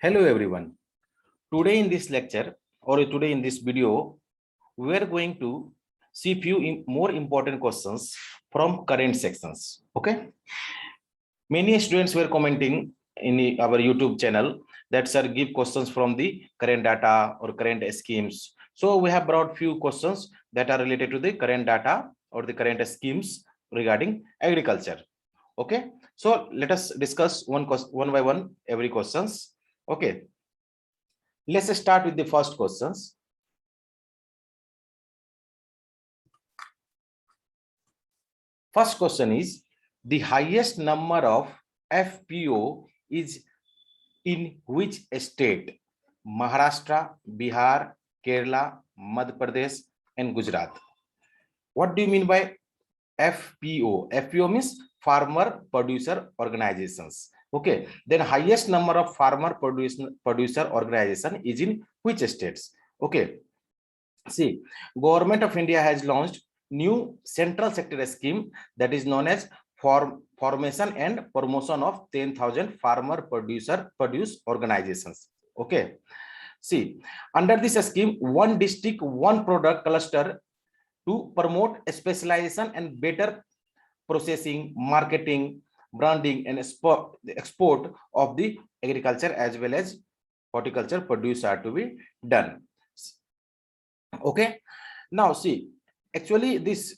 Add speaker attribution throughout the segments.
Speaker 1: Hello everyone. Today in this lecture or today in this video, we are going to see few more important questions from current sections. Okay. Many students were commenting in our YouTube channel that sir give questions from the current data or current schemes. So we have brought few questions that are related to the current data or the current schemes regarding agriculture. Okay. So let us discuss one by one every questions. Okay. Let's start with the first questions. First question is the highest number of FPO is in which state? Maharashtra, Bihar, Kerala, Madhya Pradesh, and Gujarat. What do you mean by FPO? FPO means farmer producer organizations. Okay, then highest number of farmer producer organization is in which states? Okay, see, Government of India has launched new central sector scheme that is known as formation and promotion of 10,000 farmer produce organizations. Okay, see, under this scheme, one district, one product cluster to promote specialization and better processing, marketing, branding, and export of the agriculture as well as horticulture produce are to be done. Okay, now see, actually this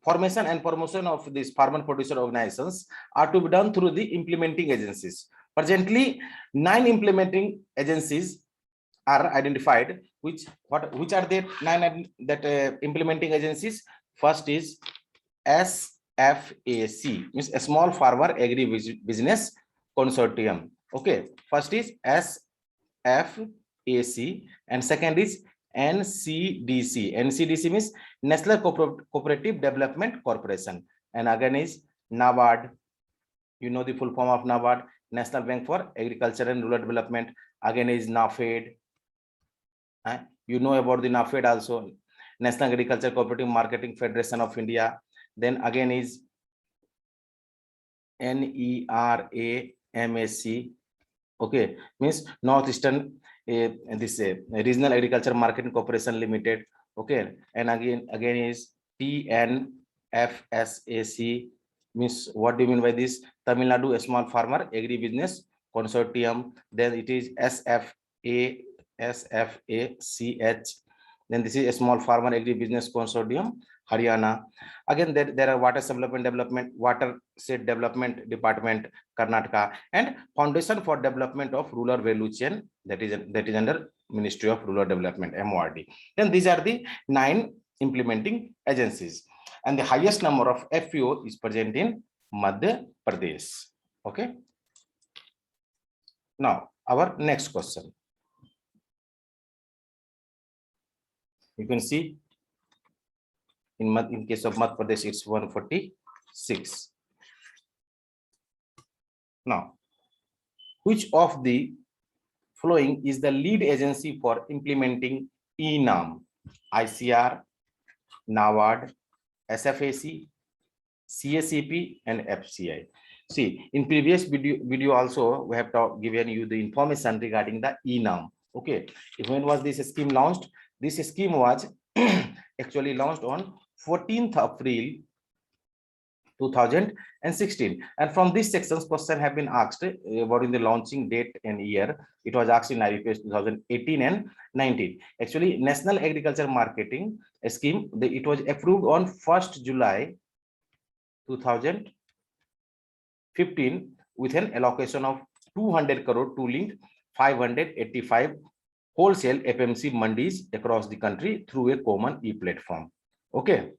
Speaker 1: formation and promotion of these farmer producer organizations are to be done through the implementing agencies. Presently 9 implementing agencies are identified. Which are the 9 implementing agencies? First is SFAC, means a small farmer agri business consortium. Okay, first is SFAC and second is NCDC. NCDC means National Cooperative Development Corporation, and again is NABARD. You know the full form of NABARD, National Bank for Agriculture and Rural Development. Again is NAFED. You know about the NAFED also, National Agriculture Cooperative Marketing Federation of India. Then again is NERAMAC. Okay, means Northeastern Regional Agriculture Marketing Corporation Limited. Okay, and again is TNFSAC. Means what do you mean by this? Tamil Nadu Small Farmer Agri Business Consortium. Then it is SFACH. Then this is a Small Farmer Agri Business Consortium, Haryana. Again, there are Water Watershed Development Department, Karnataka, and Foundation for Development of Rural Value Chain, that is under Ministry of Rural Development, MORD. Then these are the 9 implementing agencies, and the highest number of FPO is present in Madhya Pradesh. Okay. Now our next question. You can see in case of Madhya Pradesh, it's 146. Now, which of the following is the lead agency for implementing ENAM? ICR, NABARD, SFAC, CACP, and FCI. See, in previous video also we have given you the information regarding the ENAM. Okay, when was this scheme launched? This scheme was actually launched on 14th April 2016, and from this sections question have been asked about in the launching date and year. It was asked in IBPS 2018 and 19. Actually, National Agriculture Marketing Scheme, it was approved on 1st July 2015 with an allocation of 200 crore to link 585 wholesale FMC mandis across the country through a common e-platform. Okay.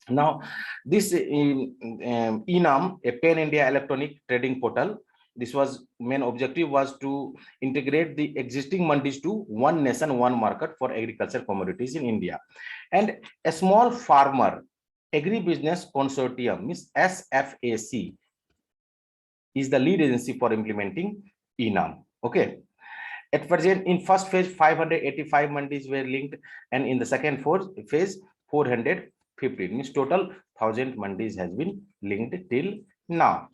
Speaker 1: Now, this ENAM, a Pan India electronic trading portal, this was main objective was to integrate the existing mandis to one nation, one market for agriculture commodities in India. And a small farmer agribusiness consortium, means SFAC, is the lead agency for implementing ENAM. Okay. At present, in first phase, 585 mandis were linked, and in the second phase, 415, means total 1000 mandis has been linked till now.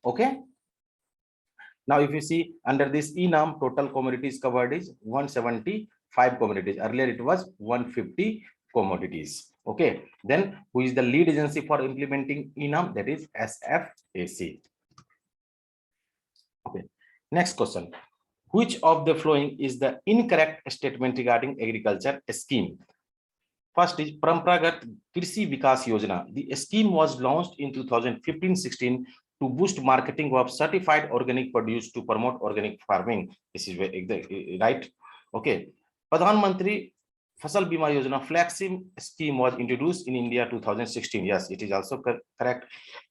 Speaker 1: Okay. Now, if you see under this ENAM, total commodities covered is 175 commodities. Earlier it was 150 commodities. Okay. Then who is the lead agency for implementing ENAM? That is SFAC. Okay. Next question. Which of the following is the incorrect statement regarding agriculture scheme? First is Parampragat Krishi Vikas Yojana. The scheme was launched in 2015-16 to boost marketing of certified organic produce to promote organic farming. This is right. Okay. Pradhan Mantri Fasal Bima Yojana flagship scheme was introduced in India 2016. Yes, it is also correct.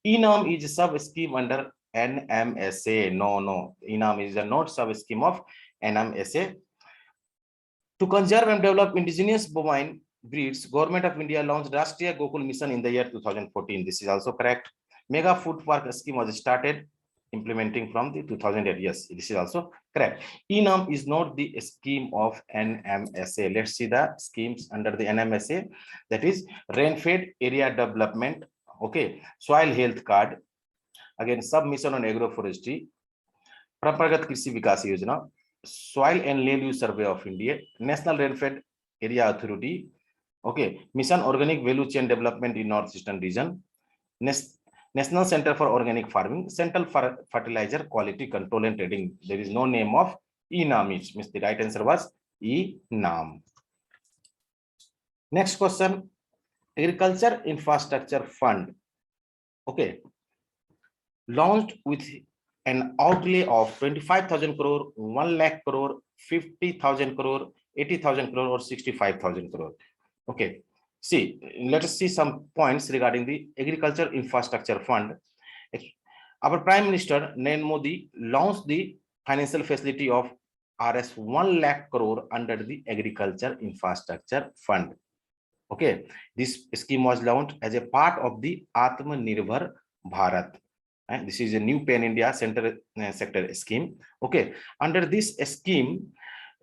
Speaker 1: ENAM is a sub scheme under NMSA. No. ENAM is a not sub scheme of NMSA. To conserve and develop indigenous bovine breeds, Government of India launched Rashtriya Gokul Mission in the year 2014. This is also correct. Mega Food Park scheme was started implementing from the 2008. Yes, this is also correct. ENAM is not the scheme of NMSA. Let's see the schemes under the NMSA. That is Rain-Fed Area Development. Okay, Soil Health Card. Again, Submission on Agroforestry. Parampragat Krishi Vikas Yojana. Soil and Land Use Survey of India, National Rain-Fed Area Authority, okay, Mission Organic Value Chain Development in Northeastern Region, National Center for Organic Farming, Central for Fertilizer Quality Control and Trading. There is no name of ENAM, means the right answer was ENAM. Next question, Agriculture Infrastructure Fund, okay, launched with an outlay of 25,000 crore, 1 lakh crore, 50,000 crore, 80,000 crore, or 65,000 crore. Okay. See, let us see some points regarding the Agriculture Infrastructure Fund. Our Prime Minister Narendra Modi launched the financial facility of Rs 1 lakh crore under the Agriculture Infrastructure Fund. Okay. This scheme was launched as a part of the Atmanirbhar Bharat. And this is a new Pan India sector scheme. Okay, under this scheme,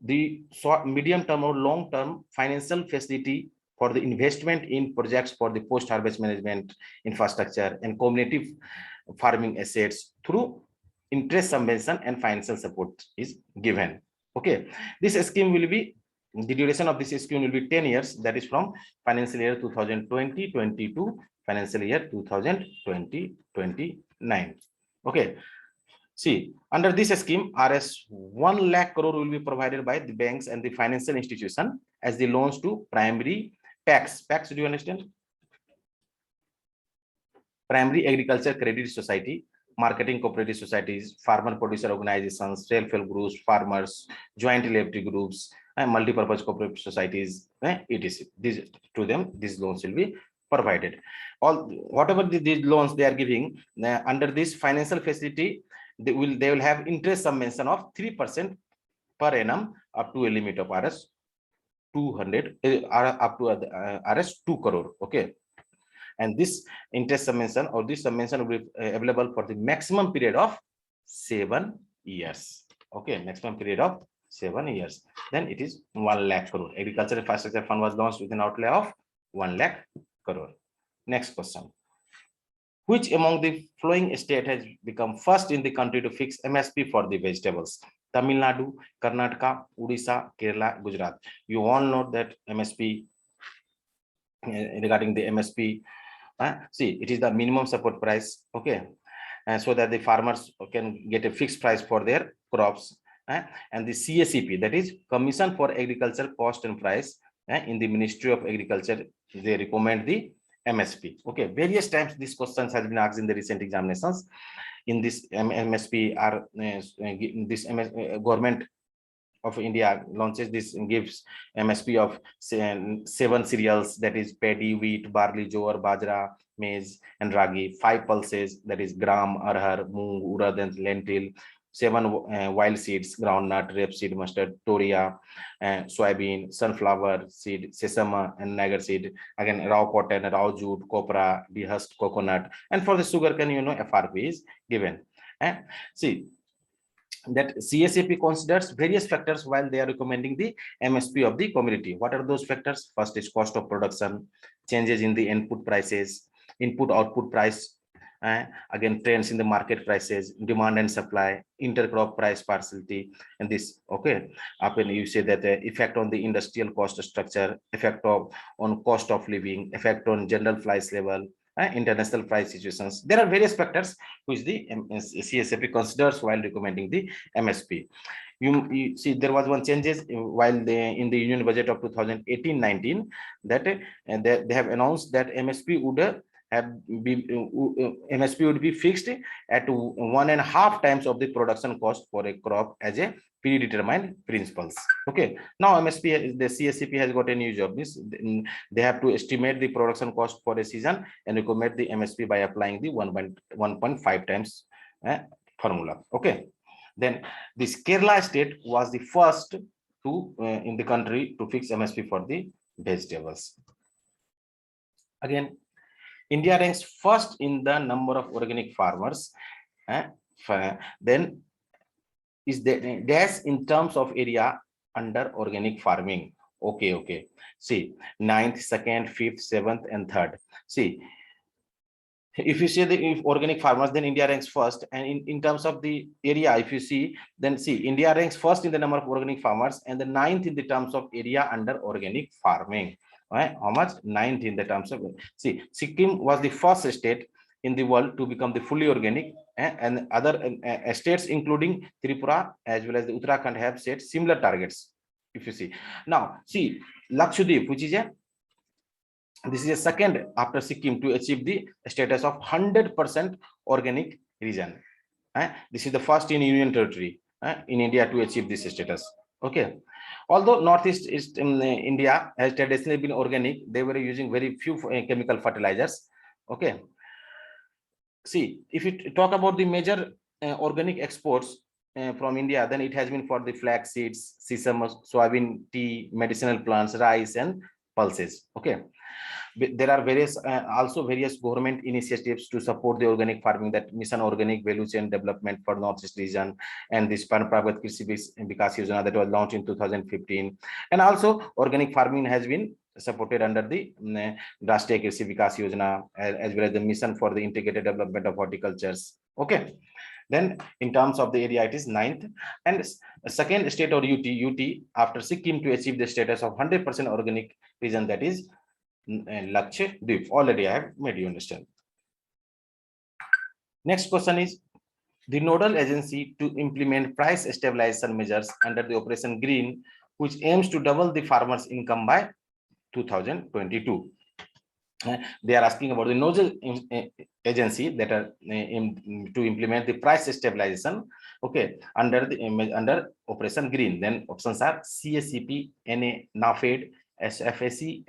Speaker 1: the medium-term or long-term financial facility for the investment in projects for the post-harvest management infrastructure and community farming assets through interest subvention and financial support is given. Okay, this scheme will be, the duration of this scheme will be 10 years. That is from financial year 2020-22 to financial year 2020-29. Okay. See, under this scheme, Rs 1 lakh crore will be provided by the banks and the financial institution as the loans to primary PACs. PACs, do you understand? Primary Agriculture Credit Society, marketing cooperative societies, farmer producer organizations, self-help groups, farmers, joint liability groups, and multi-purpose cooperative societies, etc. To them, these loans will be provided. All whatever these loans they are giving under this financial facility, they will have interest subvention of 3% per annum up to a limit of Rs 200 up to Rs 2 crore. Okay, and this interest subvention or this subvention will be available for the maximum period of 7 years. Okay, maximum period of 7 years. Then it is 1 lakh crore. Agriculture Infrastructure Fund was launched with an outlay of 1 lakh crore. Next question. Which among the following state has become first in the country to fix MSP for the vegetables? Tamil Nadu, Karnataka, Odisha, Kerala, Gujarat. You all know that MSP, regarding the MSP, see, it is the minimum support price, okay, so that the farmers can get a fixed price for their crops. And the CACP, that is Commission for Agriculture Cost and Price, in the Ministry of Agriculture, they recommend the MSP. Okay, various times these questions has been asked in the recent examinations. In this MSP are government of India launches this, gives MSP of 7 cereals, that is paddy, wheat, barley, jowar, bajra, maize, and ragi. 5 pulses, that is gram, arhar, moong, urad, and lentil. 7 wild seeds, groundnut, rapeseed, mustard, toria, soybean, sunflower seed, sesame, and nagar seed. Again, raw cotton, raw jute, copra, dehusked coconut. And for the sugarcane, you know, FRP is given. See, that CACP considers various factors while they are recommending the MSP of the commodity. What are those factors? First is cost of production, changes in the input prices, input output price, Again, trends in the market prices, demand and supply, intercrop price partiality, and this. Okay, up and you say that the effect on the industrial cost structure, effect of on cost of living, effect on general price level, international price situations. There are various factors which the CSAP considers while recommending the MSP. You see there was one changes while in the union budget of 2018-19 that they have announced that MSP would MSP would be fixed at 1.5 times of the production cost for a crop as a predetermined principles. Okay, now MSP, the CSCP has got a new job. This they have to estimate the production cost for a season and recommend the MSP by applying the 1.5 times formula. Okay, then this Kerala state was the first to in the country to fix MSP for the vegetables. Again, India ranks first in the number of organic farmers. Then is the dash in terms of area under organic farming. Okay. See, 9th, 2nd, 5th, 7th, and 3rd. See, if you see the organic farmers, then India ranks first. And in terms of the area, if you see, then see, India ranks first in the number of organic farmers and the 9th in the terms of area under organic farming. Right? How much? 9th in the terms of, see, Sikkim was the first state in the world to become the fully organic, and other states including Tripura as well as the Uttarakhand have set similar targets. If you see now, see Lakshadweep, which is this is a second after Sikkim to achieve the status of 100% organic region. This is the first in Union Territory in India to achieve this status. Okay. Although Northeast India has traditionally been organic, they were using very few chemical fertilizers. Okay. See, if you talk about the major organic exports from India, then it has been for the flax seeds, sesame, soybean, tea, medicinal plants, rice, and pulses. Okay. There are various also various government initiatives to support the organic farming, that Mission Organic Value Chain Development for Northeast region, and this Prabhat Krishi Vikas Yojana that was launched in 2015. And also organic farming has been supported under the Rashtriya Krishi Vikas Yojana, as well as the Mission for the Integrated Development of Horticultures. Okay. Then in terms of the area, it is 9th, and second state or UT after Sikkim to achieve the status of 100% organic region, that is Lakshadweep. Already I have made you understand. Next question is the nodal agency to implement price stabilization measures under the Operation Green, which aims to double the farmers' income by 2022. They are asking about the nodal agency that are to implement the price stabilization. Okay, under Operation Green. Then options are CSCP, NA, NAFED, SFAC,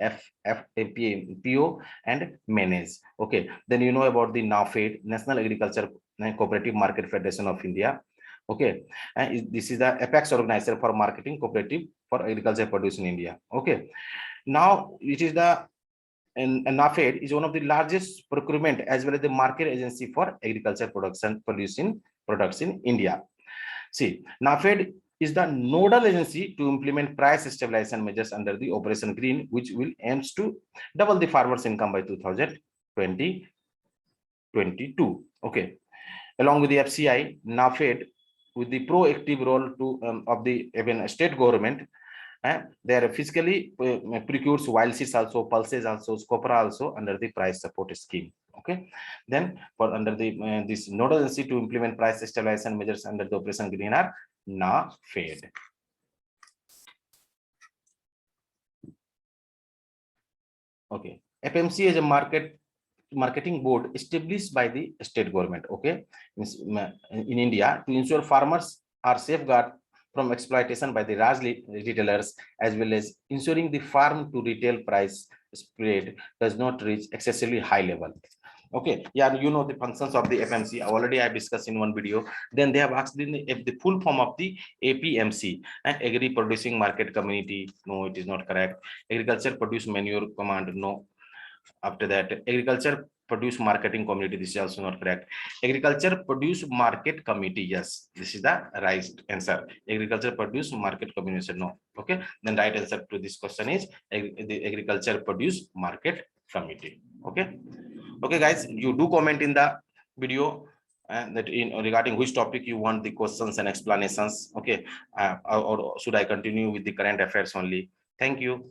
Speaker 1: FFPO, and MANAGE. Okay, then you know about the NAFED, National Agriculture Cooperative Market Federation of India. Okay, and this is the apex organizer for marketing cooperative for agriculture produce in India. Okay, now it is the and NAFED is one of the largest procurement as well as the market agency for agriculture products in India. See, NAFED is the nodal agency to implement price stabilization measures under the Operation Green, which will aims to double the farmers' income by 2022. Okay, along with the FCI, NAFED with the proactive role to of the even state government. They are physically procures wild seeds also, pulses also, copra also under the price support scheme. Okay, then for under the this nodal agency to implement price stabilization measures under the Operation Green are NAFED. Okay, FMC is a marketing board established by the state government. Okay, in India to ensure farmers are safeguarded from exploitation by the large retailers, as well as ensuring the farm to retail price spread does not reach excessively high level. Okay, yeah, you know the functions of the FMC already I discussed in one video. Then they have asked if the full form of the APMC, Agri Producing Market Community. No, it is not correct. Agriculture Produce Manure Command. No. After that, Agriculture Produce Marketing Committee. This is also not correct. Agriculture Produce Market Committee. Yes, this is the right answer. Agriculture Produce Market Committee. No. Okay, then right answer to this question is the Agriculture Produce Market Committee. Okay. Okay, guys, you do comment in the video that in regarding which topic you want the questions and explanations. Okay, or should I continue with the current affairs only? Thank you.